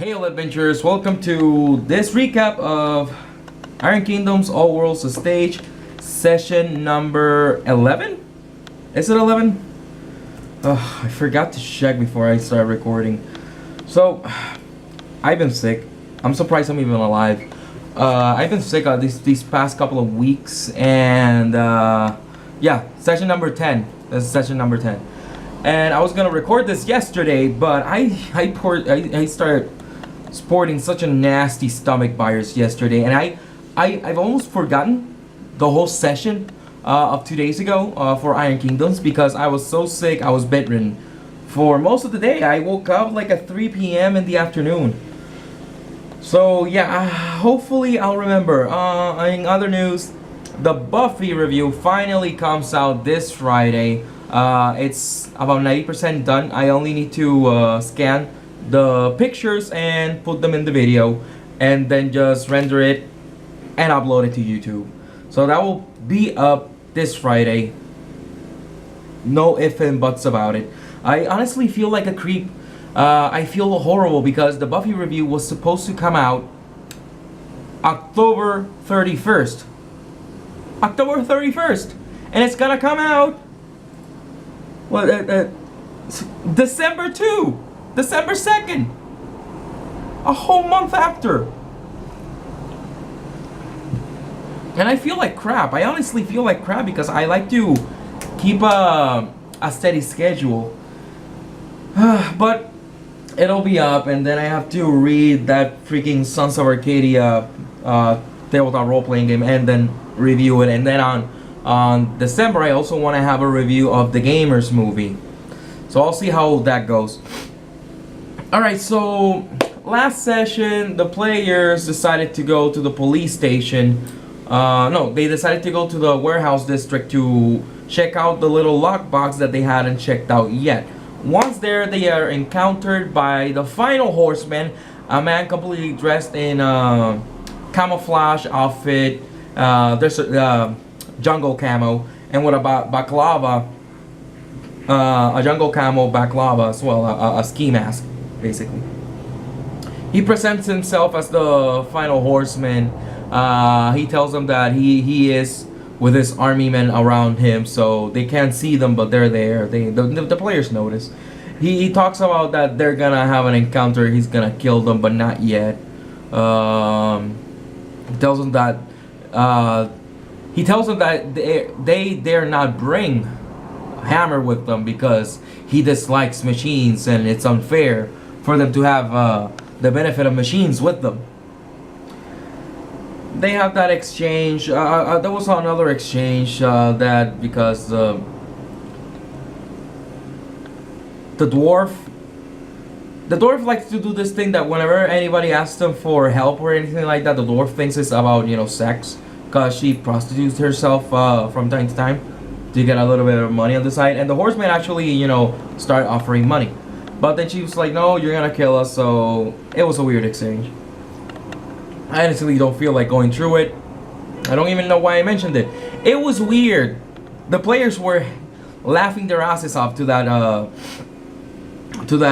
Hail adventurers, welcome to this recap of Iron Kingdom's All Worlds the Stage session number 11? Is it 11? I forgot to check before I started recording. So, I've been sick. I'm surprised I'm even alive. I've been sick these past couple of weeks, and yeah, session number 10. This is session number 10. And I was gonna record this yesterday, but I started sporting such a nasty stomach virus yesterday, and I've almost forgotten the whole session of 2 days ago for Iron Kingdoms because I was so sick. I was bedridden for most of the day. I woke up like at 3 p.m. in the afternoon. So yeah, hopefully I'll remember. In other news, the Buffy review finally comes out this Friday. It's about 90% done. I only need to scan the pictures and put them in the video, and then just render it and upload it to YouTube. So that will be up this Friday. No ifs and buts about it. I honestly feel like a creep. I feel horrible because the Buffy review was supposed to come out October 31st. October 31st! And it's gonna come out December 2! December 2nd! A whole month after! And I feel like crap. I honestly feel like crap because I like to keep a steady schedule. But it'll be up, and then I have to read that freaking Sons of Arcadia tabletop role-playing game and then review it. And then on December, I also want to have a review of the Gamers movie. So I'll see how that goes. Alright, so last session, the players decided to go to the police station. No, they decided to go to the warehouse district to check out the little lockbox that they hadn't checked out yet. Once there, they are encountered by the final horseman, a man completely dressed in a camouflage outfit. There's a jungle camo, and with a baklava, a jungle camo baklava as well, a ski mask, basically. He presents himself as the final horseman. He tells them that he is with his army men around him, so they can't see them, but they're there. The players notice. He talks about that they're gonna have an encounter. He's gonna kill them, but not yet. He tells them that they dare not bring Hammer with them because he dislikes machines, and it's unfair for them to have the benefit of machines with them. They have that exchange. There was another exchange that because the dwarf likes to do this thing that whenever anybody asks them for help or anything like that, the dwarf thinks it's about, you know, sex, because she prostitutes herself from time to time to get a little bit of money on the side. And the horseman actually, you know, started offering money, but then she was like, no, you're gonna kill us. So it was a weird exchange. I honestly don't feel like going through it. I don't even know why I mentioned it. It was weird. The players were laughing their asses off to that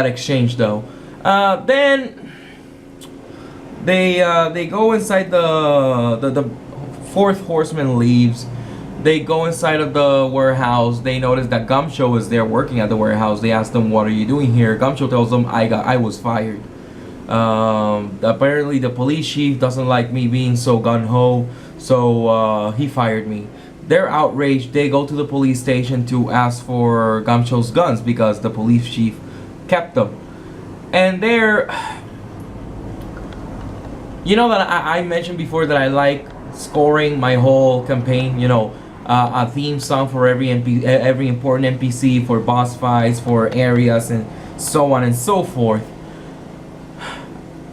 exchange, though. Then they go inside the fourth horseman leaves. They go inside of the warehouse. They notice that Gumshoe is there working at the warehouse. They ask them, "What are you doing here?" Gumshoe tells them, "I was fired. Apparently the police chief doesn't like me being so gung-ho, so he fired me." They're outraged. They go to the police station to ask for Gumshoe's guns because the police chief kept them. And they're, you know, that I mentioned before that I like scoring my whole campaign, you know, a theme song for every important NPC, for boss fights, for areas, and so on and so forth.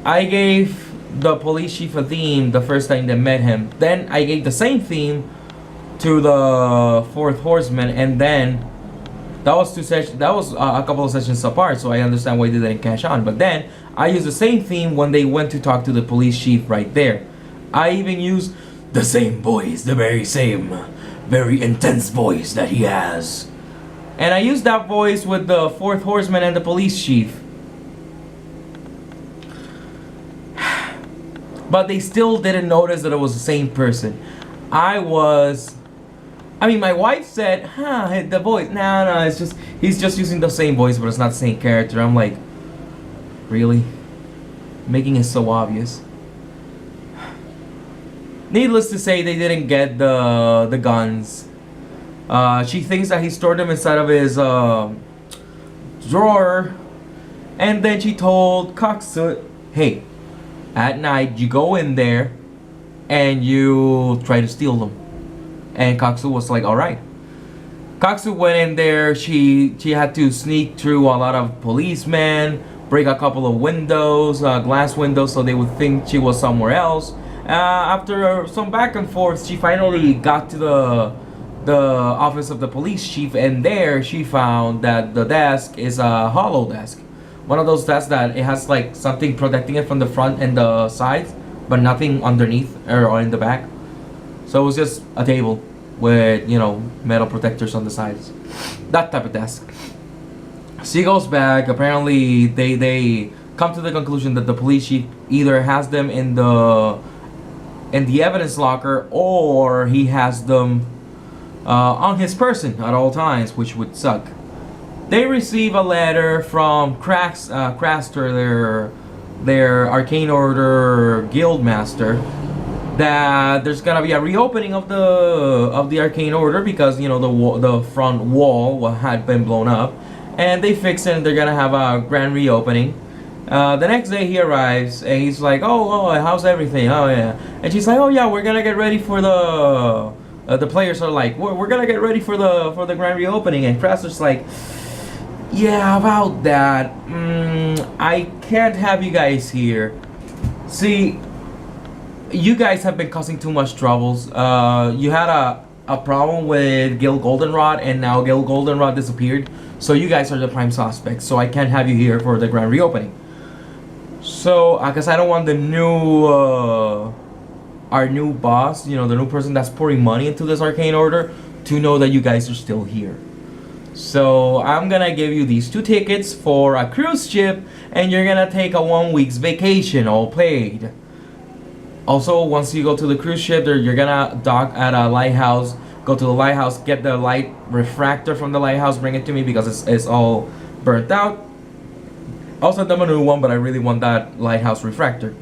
I gave the police chief a theme the first time they met him. Then I gave the same theme to the fourth horseman, and then that was a couple of sessions apart, so I understand why they didn't catch on. But then I used the same theme when they went to talk to the police chief right there. I even used the same voice, the very same, very intense voice that he has. And I used that voice with the fourth horseman and the police chief. but they still didn't notice that it was the same person. I mean, my wife said, huh, the voice. No, it's just, he's just using the same voice, but it's not the same character. I'm like, really? Making it so obvious. Needless to say, they didn't get the guns. She thinks that he stored them inside of his drawer. And then she told Coxsut, hey, at night you go in there and you try to steal them. And Coxsut was like, alright. Coxsut went in there. She had to sneak through a lot of policemen, break a couple of windows, glass windows, so they would think she was somewhere else. After some back and forth, she finally got to the office of the police chief, and there she found that the desk is a hollow desk. One of those desks that it has like something protecting it from the front and the sides, but nothing underneath or in the back. So it was just a table with, you know, metal protectors on the sides. That type of desk. She goes back. Apparently they come to the conclusion that the police chief either has them in the evidence locker, or he has them on his person at all times, which would suck. They receive a letter from Craster, their Arcane Order guild master, that there's gonna be a reopening of the Arcane Order because, you know, the front wall had been blown up, and they fix it and they're gonna have a grand reopening. The next day he arrives and he's like, oh, how's everything? Oh yeah. And she's like, oh yeah, we're gonna get ready for the players are like, we're gonna get ready for the grand reopening. And Craster's like, yeah, about that, I can't have you guys here. See, you guys have been causing too much troubles. You had a problem with Gil Goldenrod, and now Gil Goldenrod disappeared. So you guys are the prime suspects. So I can't have you here for the grand reopening. So, because I don't want the our new boss, you know, the new person that's pouring money into this Arcane Order, to know that you guys are still here. So I'm gonna give you these 2 tickets for a cruise ship, and you're gonna take a 1 week's vacation, all paid. Also, once you go to the cruise ship, you're gonna dock at a lighthouse. Go to the lighthouse, get the light refractor from the lighthouse, bring it to me because it's all burnt out. I'll send them a new one, but I really want that lighthouse refractor.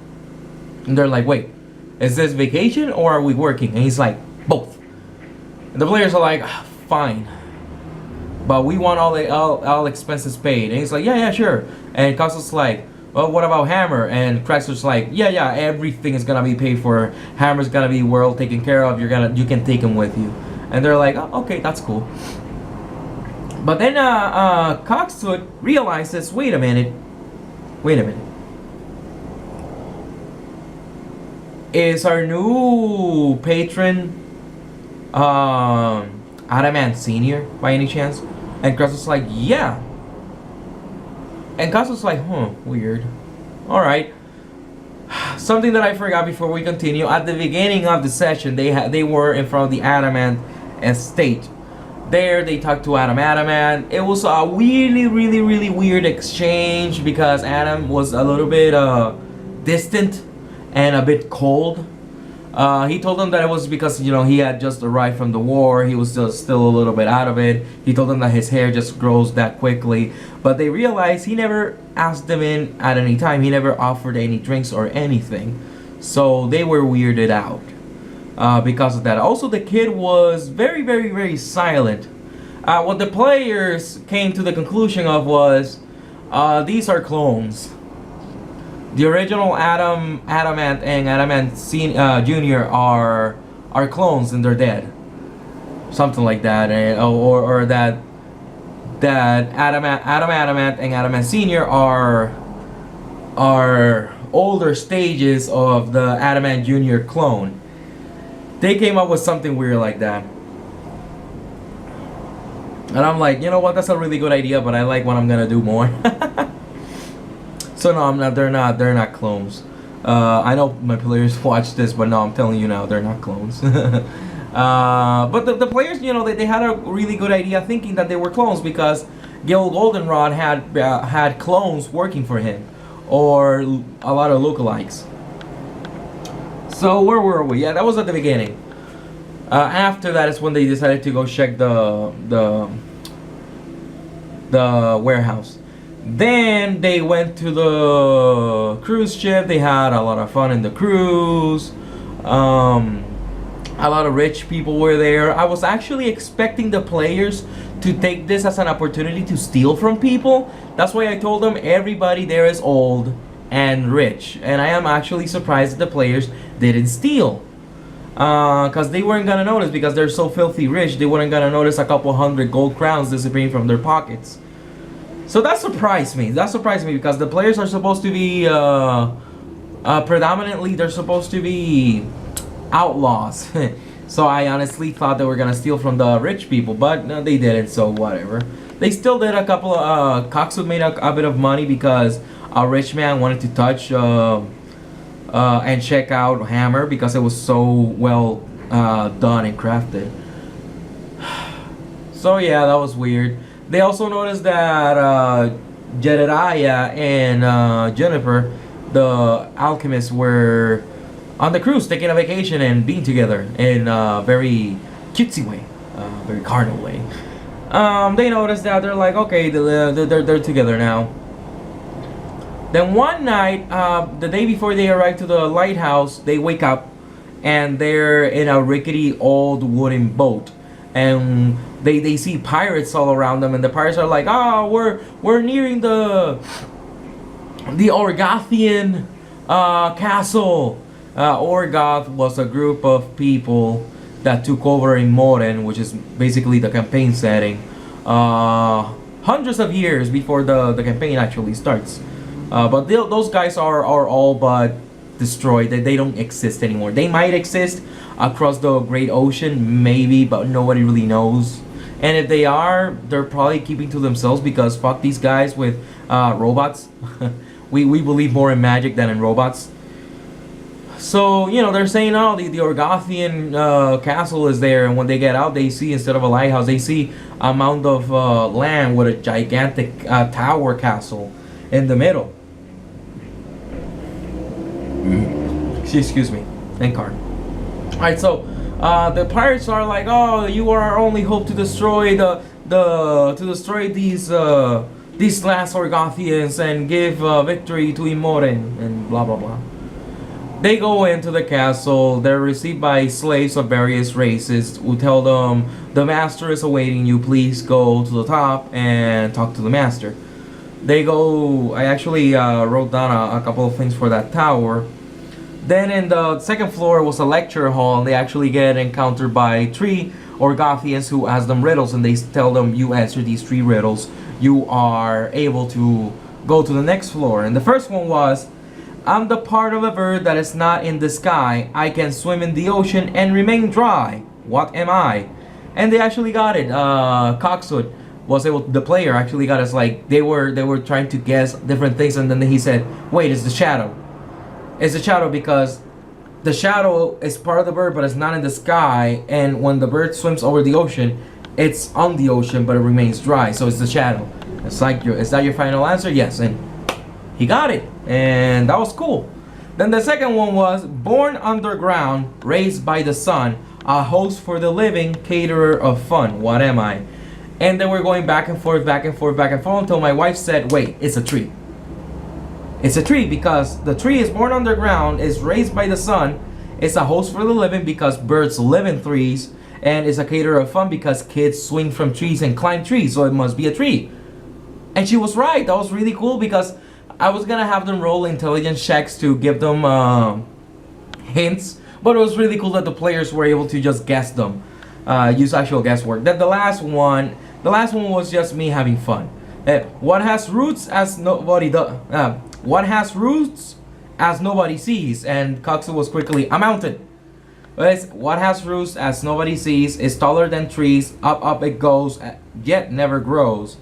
And they're like, wait, is this vacation or are we working? And he's like, both. And the players are like, fine, but we want all expenses paid. And he's like, yeah, sure. And Costa's like, well, what about Hammer? And Craster's like, yeah, everything is gonna be paid for. Hammer's gonna be well taken care of. You can take him with you. And they're like, oh, okay, that's cool. But then Coxsut realizes, wait a minute. Is our new patron Adamant Senior by any chance? And Craster's like, yeah. And Coxsut's like, weird. Alright. Something that I forgot before we continue. At the beginning of the session, they were in front of the Adamant estate. There, they talked to Adamant. It was a really weird exchange because Adam was a little bit distant and a bit cold. He told them that it was because, you know, he had just arrived from the war. He was still a little bit out of it. He told them that his hair just grows that quickly. But they realized he never asked them in at any time. He never offered any drinks or anything. So they were weirded out because of that. Also, the kid was very silent. What the players came to the conclusion of was, these are clones. The original Adamant and Adamant Junior are clones and they're dead. Something like that, or that Adamant and Adamant Senior are older stages of the Adamant Junior clone. They came up with something weird like that. And I'm like, you know what? That's a really good idea, but I like what I'm gonna do more. So no, I'm not. They're not clones. I know my players watch this, but no, I'm telling you now, they're not clones. But the players, you know, they had a really good idea, thinking that they were clones because Gil Goldenrod had clones working for him, or a lot of lookalikes. So where were we? Yeah, that was at the beginning. After that is when they decided to go check the warehouse. Then they went to the cruise ship. They had a lot of fun in the cruise. A lot of rich people were there. I was actually expecting the players to take this as an opportunity to steal from people. That's why I told them everybody there is old and rich. And I am actually surprised that the players didn't steal. Because they weren't gonna notice, because they're so filthy rich, they weren't gonna notice a couple hundred gold crowns disappearing from their pockets. So that surprised me. That surprised me because the players are supposed to be predominantly they're supposed to be outlaws. So I honestly thought they were gonna steal from the rich people, but no, they didn't. So whatever. They still did a couple of Coxwood made a bit of money because a rich man wanted to touch and check out Hammer because it was so well done and crafted. So yeah, that was weird. They also noticed that Jedediah and Jennifer, the alchemists, were on the cruise taking a vacation and being together in a very cutesy way, very carnal way. They noticed that they're like, okay, they're together now. Then one night, the day before they arrive to the lighthouse, they wake up and they're in a rickety old wooden boat, and they see pirates all around them, and the pirates are like, oh, we're nearing the Orgothian castle. Orgoth was a group of people that took over in Moren, which is basically the campaign setting, hundreds of years before the campaign actually starts. But those guys are all but destroyed. They don't exist anymore. They might exist across the Great Ocean, maybe, but nobody really knows. And if they are, they're probably keeping to themselves because fuck these guys with robots. we believe more in magic than in robots. So, you know, they're saying, oh, the Orgothian castle is there, and when they get out, they see, instead of a lighthouse, they see a mound of land with a gigantic tower castle in the middle. Excuse me. Thank God. Alright, so the pirates are like, oh, you are our only hope to destroy these last Orgothians and give victory to Imoren and blah blah blah. They go into the castle. They're received by slaves of various races who tell them the master is awaiting you. Please go to the top and talk to the master. They go. I actually wrote down a couple of things for that tower. Then in the second floor was a lecture hall, and they actually get encountered by 3 Orgothians who ask them riddles, and they tell them, you answer these 3 riddles, you are able to go to the next floor. And the first one was, I'm the part of a bird that is not in the sky. I can swim in the ocean and remain dry. What am I? And they actually got it. Coxwood was able. The player actually got us. Like they were trying to guess different things, and then he said, "Wait, it's the shadow. It's the shadow because the shadow is part of the bird, but it's not in the sky. And when the bird swims over the ocean, it's on the ocean, but it remains dry. So it's the shadow. It's like is that your final answer? Yes." And he got it, and that was cool. Then the second one was born underground, raised by the sun, a host for the living, caterer of fun. What am I? And then we're going back and forth, back and forth, back and forth until my wife said, wait, it's a tree. It's a tree because the tree is born underground, is raised by the sun, it's a host for the living because birds live in trees, and it's a caterer of fun because kids swing from trees and climb trees, so it must be a tree. And she was right. That was really cool because I was gonna have them roll intelligence checks to give them hints, but it was really cool that the players were able to just guess them, use actual guesswork. Then the last one was just me having fun. What has roots as nobody does? What has roots as nobody sees? And Coxwood was quickly a mountain. What has roots as nobody sees? Is taller than trees. Up it goes, yet never grows.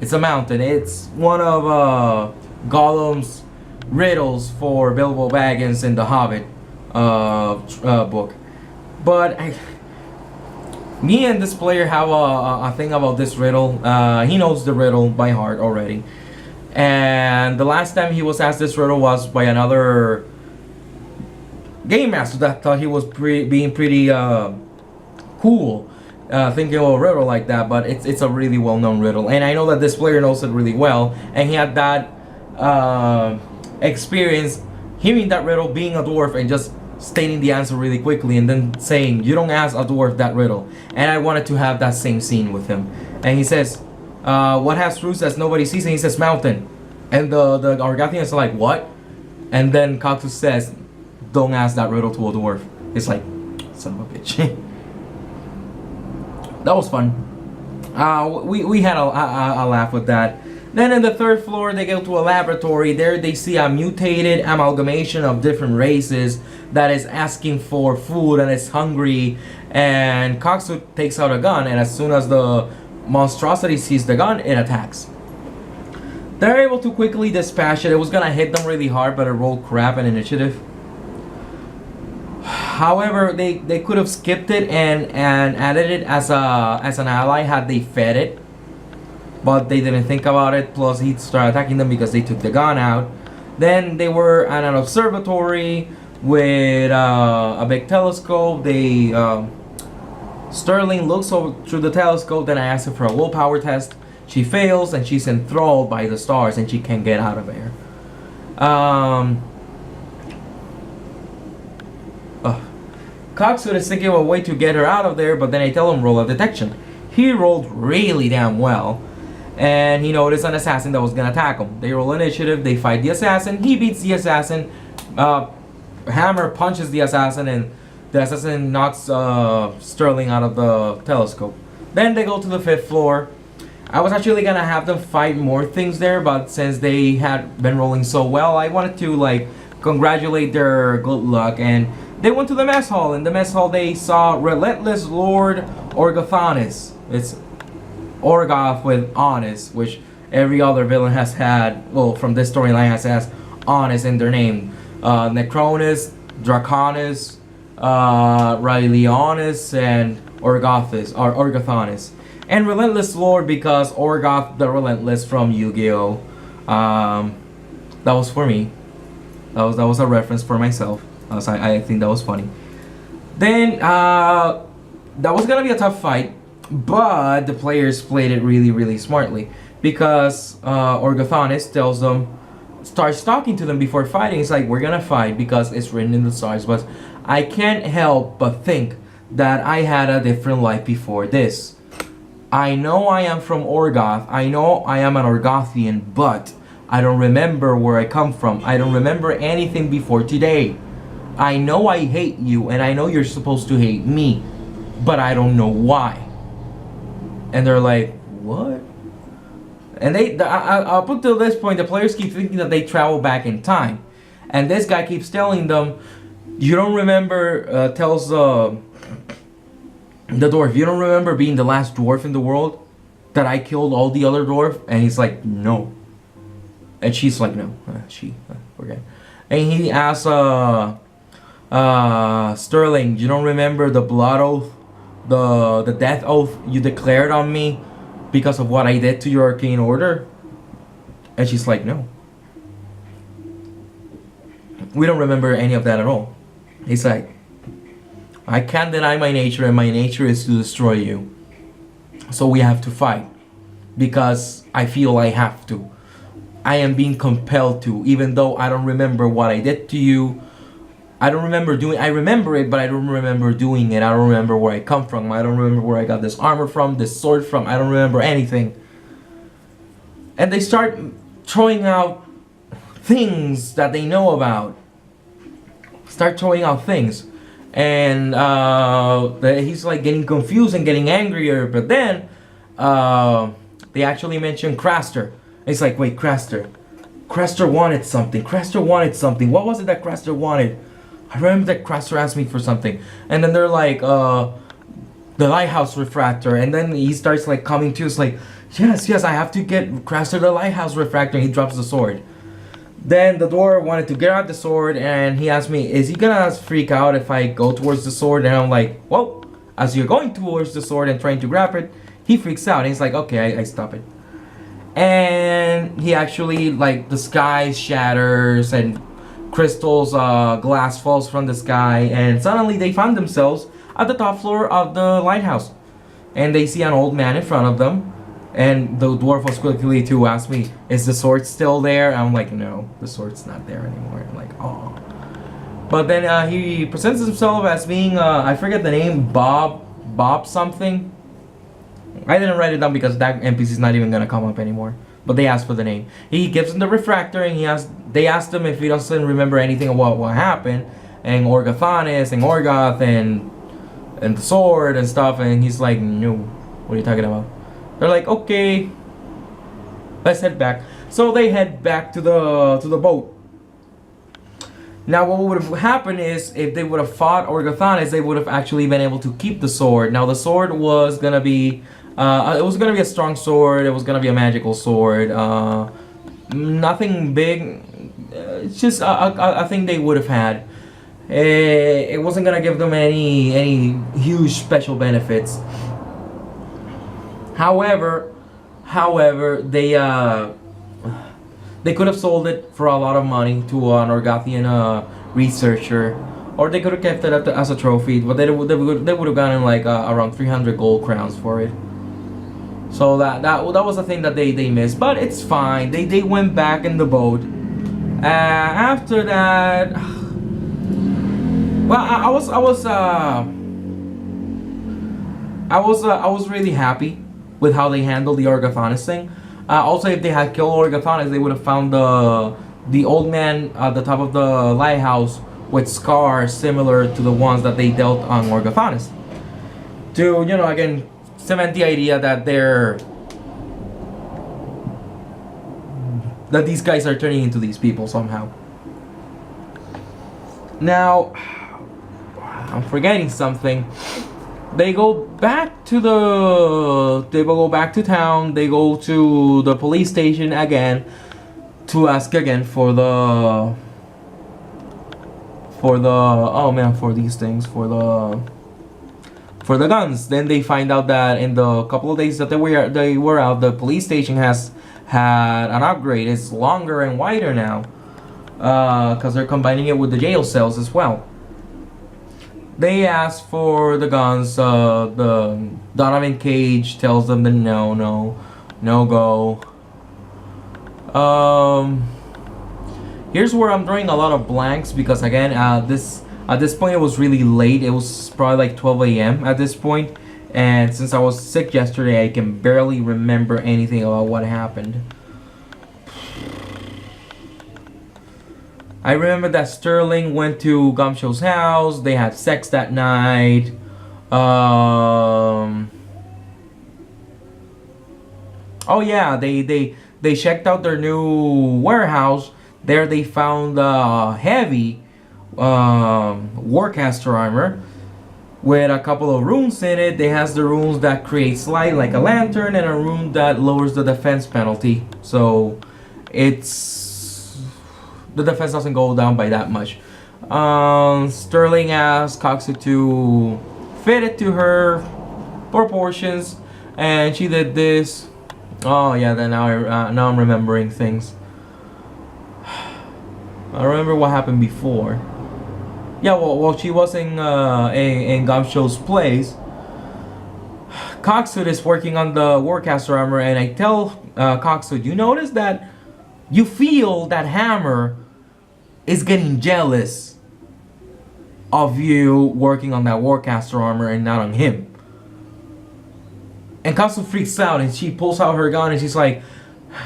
It's a mountain. It's one of Gollum's riddles for Bilbo Baggins in the Hobbit book. But me and this player have a thing about this riddle. He knows the riddle by heart already. And the last time he was asked this riddle was by another game master that thought he was being pretty cool, thinking of a riddle like that, but it's a really well-known riddle, and I know that this player knows it really well, and he had that experience hearing that riddle, being a dwarf, and just stating the answer really quickly, and then saying, "You don't ask a dwarf that riddle." And I wanted to have that same scene with him. And he says, "What has roots that nobody sees?" And he says, "Mountain." And the Argathians are like, "What?" And then Cactus says, "Don't ask that riddle to a dwarf." It's like, son of a bitch. That was fun. We had a laugh with that. Then in the third floor, they go to a laboratory. There they see a mutated amalgamation of different races that is asking for food and is hungry. And Coxu takes out a gun, and as soon as the monstrosity sees the gun, it attacks. They're able to quickly dispatch it. It was gonna hit them really hard, but it rolled crap in initiative. However, they could have skipped it and added it as an ally had they fed it. But they didn't think about it. Plus, he started attacking them because they took the gun out. Then they were at an observatory with a big telescope. Sterling looks over through the telescope. Then I asked her for a willpower test. She fails, and she's enthralled by the stars, and she can't get out of there. Coxwood is thinking of a way to get her out of there, but then I tell him roll a detection. He rolled really damn well. And he noticed an assassin that was gonna attack him. They roll initiative, they fight the assassin, he beats the assassin, Hammer punches the assassin, and the assassin knocks Sterling out of the telescope. Then they go to the 5th floor. I was actually gonna have them fight more things there, but since they had been rolling so well, I wanted to like congratulate their good luck, and they went to the mess hall. In the mess hall they saw Relentless Lord Orgothanis. It's Orgoth with Honest, which every other villain has had, well, from this storyline has Honest in their name. Necronus, Draconis, Raelionis, and Orgothanis. And Relentless Lord because Orgoth the Relentless from Yu-Gi-Oh! That was for me. That was a reference for myself. I think that was funny. Then, that was gonna be a tough fight. But the players played it really, really smartly because Orgothanis tells them, starts talking to them before fighting. It's like, we're gonna fight because it's written in the stars, but I can't help but think that I had a different life before this. I know I am from Orgoth. I know I am an Orgothian, but I don't remember where I come from. I don't remember anything before today. I know I hate you, and I know you're supposed to hate me, but I don't know why. And they're like, what? And up until this point, the players keep thinking that they travel back in time. And this guy keeps telling them, you don't remember, tells the dwarf, you don't remember being the last dwarf in the world? That I killed all the other dwarf? And he's like, no. And she's like, no. Forget. And he asks Sterling, you don't remember the blood oath? The death oath you declared on me because of what I did to your arcane order? And she's like, no. We don't remember any of that at all. He's like, I can't deny my nature, and my nature is to destroy you. So we have to fight. Because I feel I have to. I am being compelled to, even though I don't remember what I did to you. I don't remember I remember it, but I don't remember doing it. I don't remember where I come from. I don't remember where I got this armor from, this sword from. I don't remember anything. And they start throwing out things that they know about. Start throwing out things. And he's like getting confused and getting angrier. But then they actually mention Craster. It's like, wait, Craster. Craster wanted something. Craster wanted something. What was it that Craster wanted? I remember that Craster asked me for something. And then they're like, the lighthouse refractor. And then he starts like coming to. It's like, yes, I have to get Craster the lighthouse refractor. And he drops the sword. Then the dwarf wanted to get out the sword. And he asked me, is he gonna freak out if I go towards the sword? And I'm like, well, as you're going towards the sword and trying to grab it, he freaks out. And he's like, okay, I stop it. And he actually, like, the sky shatters and crystals, glass falls from the sky, and suddenly they find themselves at the top floor of the lighthouse. And they see an old man in front of them. And the dwarf was quickly to ask me, is the sword still there? I'm like, no, the sword's not there anymore. I'm like, oh. But then he presents himself as being, I forget the name, Bob something. I didn't write it down because that NPC's not even gonna come up anymore. But they asked for the name. He gives him the refractor, and they asked him if he doesn't remember anything about what happened, and Orgathanis and Orgoth and the sword and stuff, and he's like, no, what are you talking about? They're like, okay, let's head back. So they head back to the boat. Now what would have happened is, if they would have fought Orgathanis, they would have actually been able to keep the sword. Now the sword was gonna be, it was gonna be a strong sword. It was gonna be a magical sword. Nothing big. It's just a thing they would have had. It wasn't gonna give them any huge special benefits. However, they could have sold it for a lot of money to an Orgathian researcher, or they could have kept it as a trophy. But they would have gotten like around 300 gold crowns for it. So that was the thing that they missed. But it's fine. They went back in the boat. After that, well, I was really happy with how they handled the Orgathanis thing. Also, if they had killed Orgathanis, they would have found the old man at the top of the lighthouse with scars similar to the ones that they dealt on Orgathanis. To, you know, again, cement the idea that these guys are turning into these people somehow. Now, I'm forgetting something. They go back to town. They go to the police station again to ask again for the guns. Then they find out that in the couple of days that they were out, the police station has had an upgrade. It's longer and wider now, because they're combining it with the jail cells as well. They ask for the guns. The Donovan Cage tells them that no go. Here's where I'm drawing a lot of blanks because again, at this point it was really late. It was probably like 12 a.m. at this point, and since I was sick yesterday, I can barely remember anything about what happened. I remember that Sterling went to Gumshow's house. They had sex that night. Oh yeah, they checked out their new warehouse. There they found heavy Warcaster armor with a couple of runes in it. They has the runes that create light like a lantern, and a rune that lowers the defense penalty. So the defense doesn't go down by that much. Sterling asked Coxu to fit it to her proportions, and she did this. Oh yeah, then now I'm remembering things. I remember what happened before. Yeah, well she was in Gumshow's place. Coxwood is working on the Warcaster armor, and I tell Coxwood, you notice that you feel that Hammer is getting jealous of you working on that Warcaster armor and not on him. And Coxwood freaks out, and she pulls out her gun, and she's like,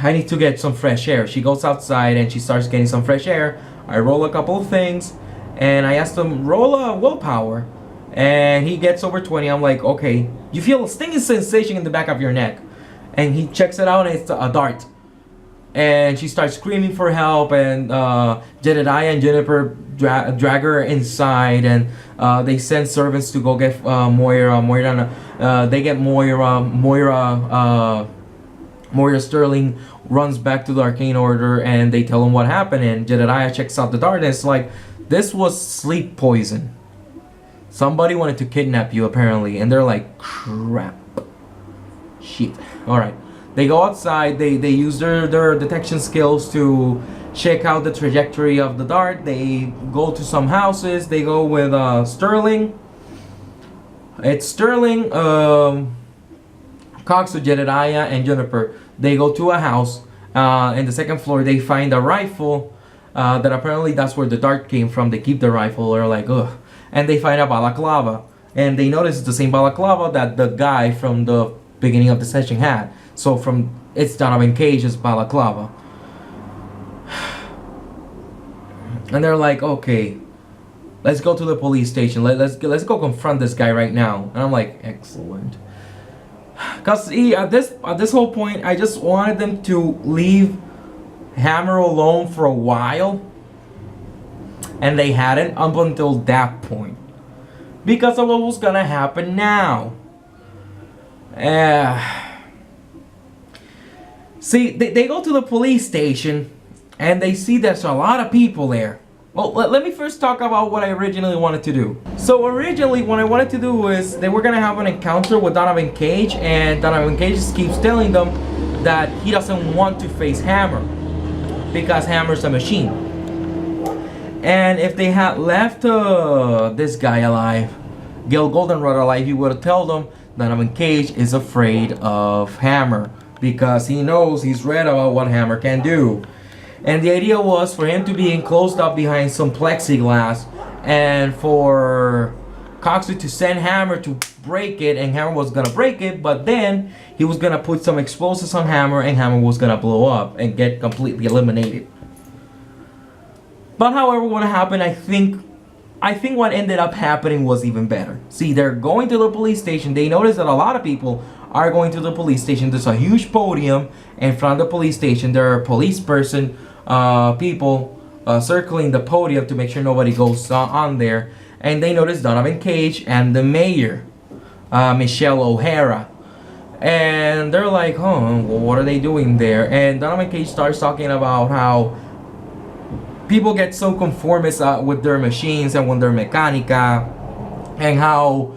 I need to get some fresh air. She goes outside and she starts getting some fresh air. I roll a couple of things, and I asked him, roll a willpower. And he gets over 20. I'm like, okay. You feel a stinging sensation in the back of your neck. And he checks it out, and it's a dart. And she starts screaming for help, and Jedediah and Juniper drag her inside, and they send servants to go get Moira. They get Moira Sterling runs back to the Arcane Order, and they tell him what happened, and Jedediah checks out the dart, and it's like, this was sleep poison. Somebody wanted to kidnap you, apparently, and they're like, crap. Shit. Alright. They go outside, they use their detection skills to check out the trajectory of the dart. They go to some houses. They go with Sterling. It's Sterling, Cox, Jedediah, and Juniper. They go to a house. In the second floor, they find a rifle. That apparently that's where the dart came from. They keep the rifle. They're like, ugh. And they find a balaclava. And they notice it's the same balaclava that the guy from the beginning of the session had. So it's Donovan Cage's balaclava. And they're like, okay, let's go to the police station. Let's go confront this guy right now. And I'm like, excellent. Cause at this whole point, I just wanted them to leave Hammer alone for a while, and they hadn't up until that point because of what was gonna happen now. See, they go to the police station and they see there's a lot of people there. Well, let me first talk about what I originally wanted to do. So originally what I wanted to do was they were gonna have an encounter with Donovan Cage, and Donovan Cage keeps telling them that he doesn't want to face Hammer because Hammer's a machine. And if they had left this guy alive, Gil Goldenrod alive, he would have told them Donovan Cage is afraid of Hammer because he knows, he's read about what Hammer can do. And the idea was for him to be enclosed up behind some plexiglass and for Coxswain to send Hammer to break it, and Hammer was gonna break it, but then he was gonna put some explosives on Hammer and Hammer was gonna blow up and get completely eliminated. But however, what happened, I think what ended up happening was even better. See, they're going to the police station. They notice that a lot of people are going to the police station. There's a huge podium in front of the police station. There are police person, people circling the podium to make sure nobody goes on there. And they notice Donovan Cage and the mayor, Michelle O'Hara. And they're like, oh, well, what are they doing there? And Donovan Cage starts talking about how people get so conformist with their machines and with their mechanica, and how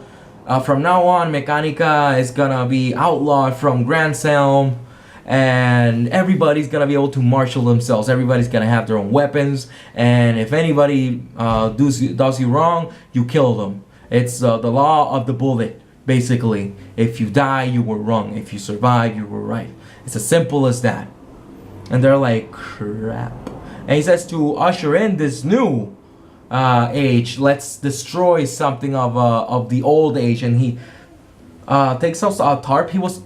from now on mechanica is gonna be outlawed from Grand Selm, and everybody's gonna be able to marshal themselves. Everybody's gonna have their own weapons, and if anybody does you wrong, you kill them. It's the law of the bullet, basically. If you die, you were wrong. If you survive, you were right. It's as simple as that. And they're like, crap. And he says to usher in this new age, let's destroy something of the old age. And he takes out a tarp. He was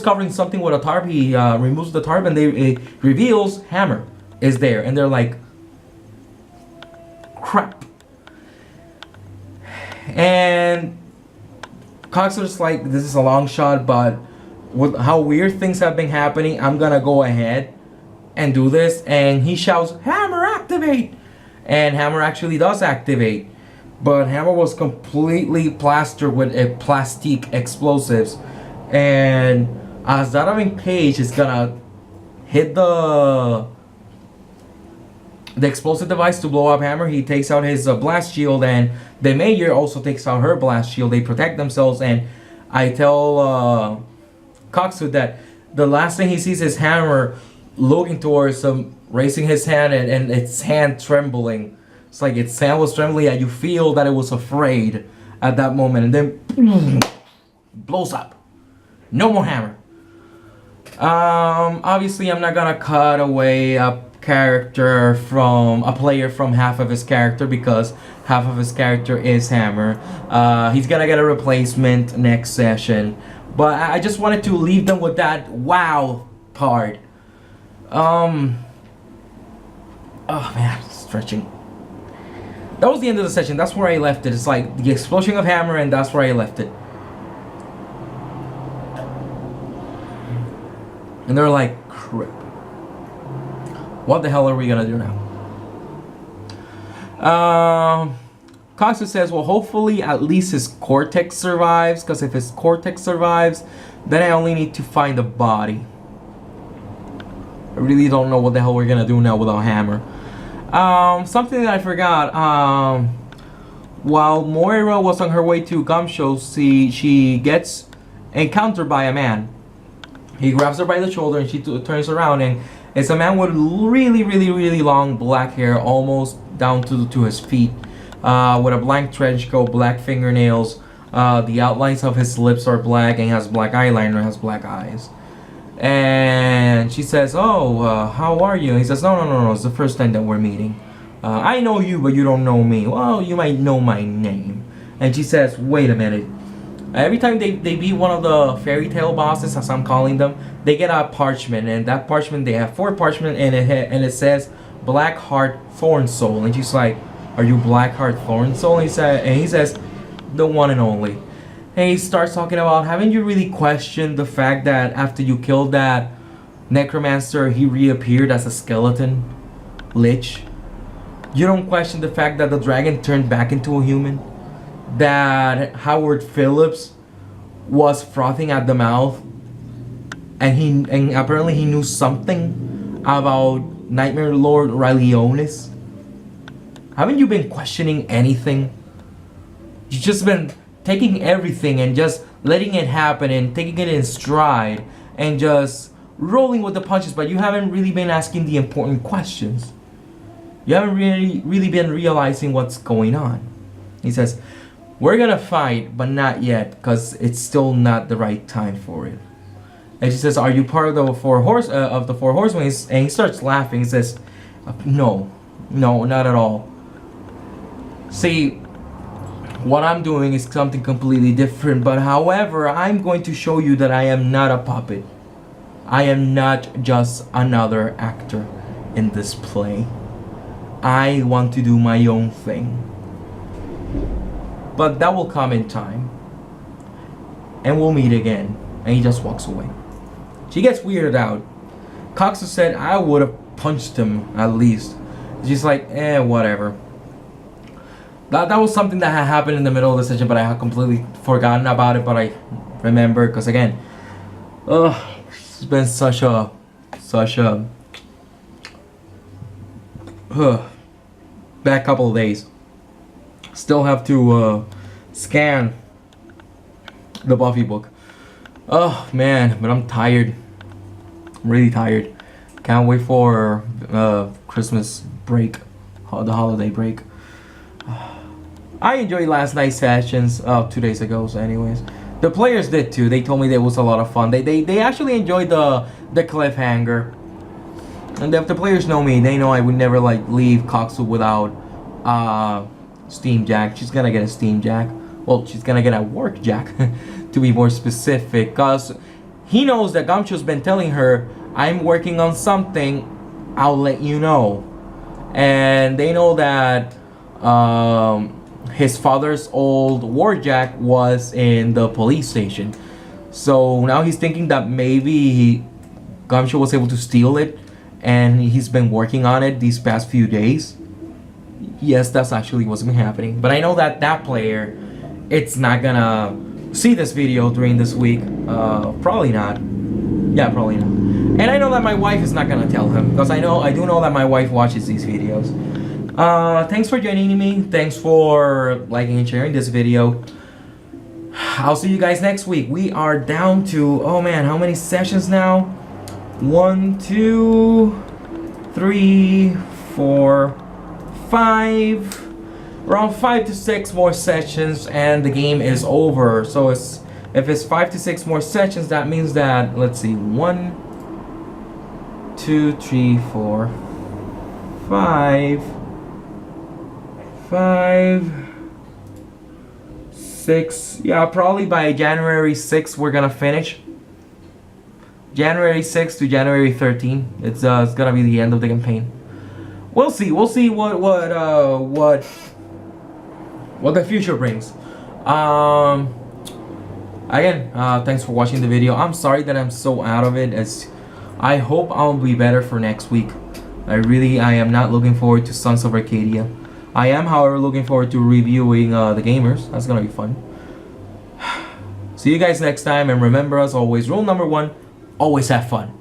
covering something with a tarp. He removes the tarp, and it reveals Hammer is there. And they're like, crap. And Cox is like, this is a long shot, but with how weird things have been happening, I'm gonna go ahead and do this. And he shouts, Hammer, activate! And Hammer actually does activate, but Hammer was completely plastered with plastic explosives. And as Donovan Cage is gonna hit the explosive device to blow up Hammer, he takes out his blast shield, and the mayor also takes out her blast shield. They protect themselves, and I tell Coxwood that the last thing he sees is Hammer looking towards him, raising his hand, and its hand trembling. It's like its hand was trembling, and you feel that it was afraid at that moment, and then blows up. No more Hammer. Obviously, I'm not gonna cut away a player from half of his character, because half of his character is Hammer. He's gonna get a replacement next session, but I just wanted to leave them with that wow part. Oh man, stretching. That was the end of the session. That's where I left it. It's like the explosion of Hammer, and that's where I left it. And they're like, crap. What the hell are we gonna do now? Costa says, well, hopefully at least his cortex survives, because if his cortex survives, then I only need to find the body. I really don't know what the hell we're gonna do now without Hammer. Something that I forgot. While Moira was on her way to Gumshoe, she gets encountered by a man. He grabs her by the shoulder, and she turns around, and It's a man with really long black hair, almost down to his feet, with a black trench coat, black fingernails. The outlines of his lips are black, and he has black eyeliner, has black eyes. And she says, "Oh, how are you?" And he says, "No, it's the first time that we're meeting. I know you, but you don't know me. Well, you might know my name." And she says, "Wait a minute." Every time they beat one of the fairy tale bosses, as I'm calling them, they get a parchment, and that parchment, they have 4 parchment, and it says Blackheart Thornsoul. And she's like, "Are you Blackheart Thornsoul?" And he says, "The one and only." And he starts talking about, haven't you really questioned the fact that after you killed that necromancer, he reappeared as a skeleton lich? You don't question the fact that the dragon turned back into a human? That Howard Phillips was frothing at the mouth, and apparently he knew something about Nightmare Lord Rylionis? Haven't you been questioning anything? You've just been taking everything and just letting it happen and taking it in stride and just rolling with the punches, but you haven't really been asking the important questions. You haven't really been realizing what's going on. He says, "We're gonna fight, but not yet, because it's still not the right time for it." And she says, "Are you part of the four horsemen?" And he starts laughing. He says, No, not at all. See, what I'm doing is something completely different, but however, I'm going to show you that I am not a puppet. I am not just another actor in this play. I want to do my own thing. But that will come in time. And we'll meet again." And he just walks away. She gets weirded out. Coxo said, "I would have punched him at least." She's like, whatever. That was something that had happened in the middle of the session, but I had completely forgotten about it, but I remember, because again, it's been such a bad couple of days. Still have to scan the Buffy book. Oh man, but I'm tired. I'm really tired. Can't wait for Christmas break, the holiday break. I enjoyed last night's sessions, 2 days ago, so anyways. The players did too. They told me that it was a lot of fun. They actually enjoyed the cliffhanger. And if the players know me, they know I would never like leave Coxo without Steam Jack. She's gonna get a Steam Jack. Well, she's gonna get a work Jack to be more specific, cause he knows that Gumshoe's been telling her, "I'm working on something, I'll let you know." And they know that his father's old Warjack was in the police station. So now he's thinking that maybe Gumshoe was able to steal it, and he's been working on it these past few days. Yes, that's actually what's been happening. But I know that that player, it's not gonna see this video during this week. Probably not. Yeah, probably not. And I know that my wife is not gonna tell him, because I do know that my wife watches these videos. Thanks for joining me. Thanks for liking and sharing this video. I'll see you guys next week. We are down to, oh man, how many sessions now? 1, 2, 3, 4, 5. Around 5 to 6 more sessions and the game is over. So if it's 5 to 6 more sessions, that means that, let's see, 1, 2, 3, 4, 5, 6. Yeah, probably by January 6th we're gonna finish. January 6th to January 13th. It's gonna be the end of the campaign. We'll see. We'll see what the future brings. Again, thanks for watching the video. I'm sorry that I'm so out of it. I hope I'll be better for next week. I am not looking forward to Sons of Arcadia. I am, however, looking forward to reviewing the gamers. That's gonna be fun. See you guys next time, and remember, as always, rule number 1: always have fun.